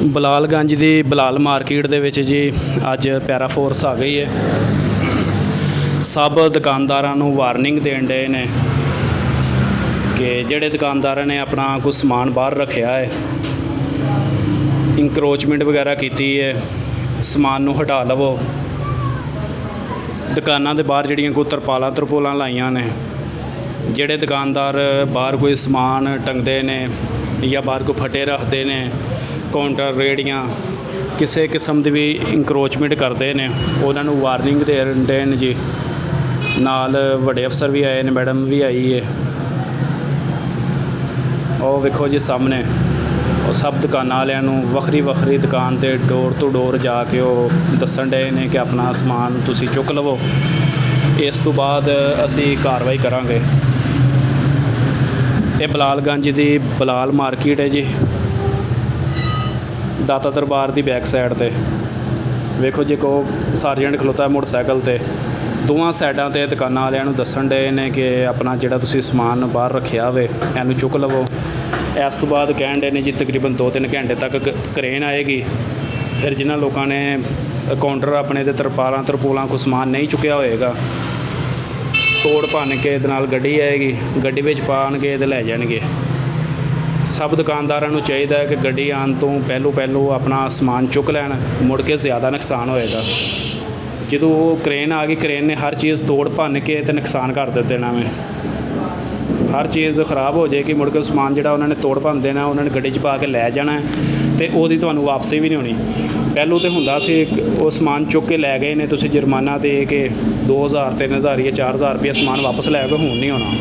ਬਲਾਲਗੰਜ ਦੀ Bilal market ਦੇ ਵਿੱਚ ਜੀ ਅੱਜ ਪੈਰਾ ਫੋਰਸ ਆ ਗਈ ਹੈ। ਸਭ ਦੁਕਾਨਦਾਰਾਂ ਨੂੰ ਵਾਰਨਿੰਗ ਦੇਣ ਡਏ ਨੇ ਕਿ ਜਿਹੜੇ ਦੁਕਾਨਦਾਰਾਂ ਨੇ ਆਪਣਾ ਕੁਝ ਸਮਾਨ ਬਾਹਰ ਰੱਖਿਆ ਹੈ, ਇੰਕਰੋਚਮੈਂਟ ਵਗੈਰਾ ਕੀਤੀ ਹੈ, ਸਮਾਨ ਨੂੰ ਹਟਾ ਲਵੋ। ਦੁਕਾਨਾਂ ਦੇ ਬਾਹਰ ਜਿਹੜੀਆਂ ਕੋਈ ਤਰਪਾਲਾਂ ਲਾਈਆਂ ਨੇ, ਜਿਹੜੇ ਦੁਕਾਨਦਾਰ ਬਾਹਰ ਕੋਈ ਸਮਾਨ ਟੰਗਦੇ ਨੇ ਜਾਂ ਬਾਹਰ ਕੋਈ ਫਟੇ ਰੱਖਦੇ ਨੇ, ਕਾਊਂਟਰ ਰੇਹੜੀਆਂ ਕਿਸੇ ਕਿਸਮ ਦੀ ਵੀ ਇੰਕਰੋਚਮੈਂਟ ਕਰਦੇ ਨੇ, ਉਹਨਾਂ ਨੂੰ ਵਾਰਨਿੰਗ ਦੇਣ ਜੀ। ਨਾਲ ਵੱਡੇ ਅਫਸਰ ਵੀ ਆਏ ਨੇ, ਮੈਡਮ ਵੀ ਆਈ ਹੈ। ਉਹ ਵੇਖੋ ਜੀ ਸਾਹਮਣੇ ਉਹ ਸਭ ਦੁਕਾਨਾਂ ਵਾਲਿਆਂ ਨੂੰ ਵੱਖਰੀ ਦੁਕਾਨ 'ਤੇ ਡੋਰ ਟੂ ਡੋਰ ਜਾ ਕੇ ਉਹ ਦੱਸਣ ਡਏ ਨੇ ਕਿ ਆਪਣਾ ਸਮਾਨ ਤੁਸੀਂ ਚੁੱਕ ਲਵੋ, ਇਸ ਤੋਂ ਬਾਅਦ ਅਸੀਂ ਕਾਰਵਾਈ ਕਰਾਂਗੇ। ਇਹ ਬਲਾਲਗੰਜ ਦੀ ਬਲਾਲ ਮਾਰਕੀਟ ਹੈ ਜੀ, ਦਾਤਾ ਦਰਬਾਰ ਦੀ ਬੈਕ ਸਾਈਡ 'ਤੇ ਵੇਖੋ ਜੀ ਕੋ ਸਰਜੈਂਟ ਖਲੋਤਾ ਮੋਟਰਸਾਈਕਲ 'ਤੇ। ਦੋਵਾਂ ਸਾਈਡਾਂ 'ਤੇ ਦੁਕਾਨਾਂ ਵਾਲਿਆਂ ਨੂੰ ਦੱਸਣ ਡਏ ਨੇ ਕਿ ਆਪਣਾ ਜਿਹੜਾ ਤੁਸੀਂ ਸਮਾਨ ਬਾਹਰ ਰੱਖਿਆ ਹੋਵੇ ਇਹਨੂੰ ਚੁੱਕ ਲਵੋ। ਇਸ ਤੋਂ ਬਾਅਦ ਕਹਿਣ ਡਏ ਨੇ ਜੀ ਤਕਰੀਬਨ 2-3 ਘੰਟੇ ਤੱਕ ਕਰੇਨ ਆਏਗੀ। ਫਿਰ ਜਿਨ੍ਹਾਂ ਲੋਕਾਂ ਨੇ ਕਾਊਂਟਰ ਆਪਣੇ 'ਤੇ ਤਰਪਾਲਾਂ ਕੋਈ ਸਮਾਨ ਨਹੀਂ ਚੁੱਕਿਆ ਹੋਏਗਾ, ਤੋੜ ਭੰਨ ਕੇ ਇਹਦੇ ਨਾਲ ਗੱਡੀ ਆਏਗੀ, ਗੱਡੀ ਵਿੱਚ ਪਾਉਣਗੇ ਅਤੇ ਲੈ ਜਾਣਗੇ। ਸਭ ਦੁਕਾਨਦਾਰਾਂ ਨੂੰ ਚਾਹੀਦਾ ਹੈ ਕਿ ਗੱਡੀ ਆਉਣ ਤੋਂ ਪਹਿਲੋਂ ਆਪਣਾ ਸਮਾਨ ਚੁੱਕ ਲੈਣ, ਮੁੜ ਕੇ ਜ਼ਿਆਦਾ ਨੁਕਸਾਨ ਹੋਏਗਾ। ਜਦੋਂ ਉਹ ਕਰੇਨ ਆ ਗਈ, ਕਰੇਨ ਨੇ ਹਰ ਚੀਜ਼ ਤੋੜ ਭੰਨ ਕੇ ਅਤੇ ਨੁਕਸਾਨ ਕਰ ਦੇਣਾ ਵੇ। ਹਰ ਚੀਜ਼ ਖ਼ਰਾਬ ਹੋ ਜਾਏਗੀ, ਮੁੜ ਕੇ ਸਮਾਨ ਜਿਹੜਾ ਉਹਨਾਂ ਨੇ ਤੋੜ ਭੰਨ ਦੇਣਾ, ਉਹਨਾਂ ਨੇ ਗੱਡੀ 'ਚ ਪਾ ਕੇ ਲੈ ਜਾਣਾ ਅਤੇ ਉਹਦੀ ਤੁਹਾਨੂੰ ਵਾਪਸੀ ਵੀ ਨਹੀਂ ਹੋਣੀ। ਪਹਿਲੋਂ ਤਾਂ ਹੁੰਦਾ ਸੀ ਉਹ ਸਮਾਨ ਚੁੱਕ ਕੇ ਲੈ ਗਏ ਨੇ, ਤੁਸੀਂ ਜੁਰਮਾਨਾ ਦੇ ਕੇ 2000 3000 ਜਾਂ 4000 ਰੁਪਏ ਸਮਾਨ ਵਾਪਸ ਲੈ ਕੇ, ਹੁਣ ਨਹੀਂ ਹੋਣਾ।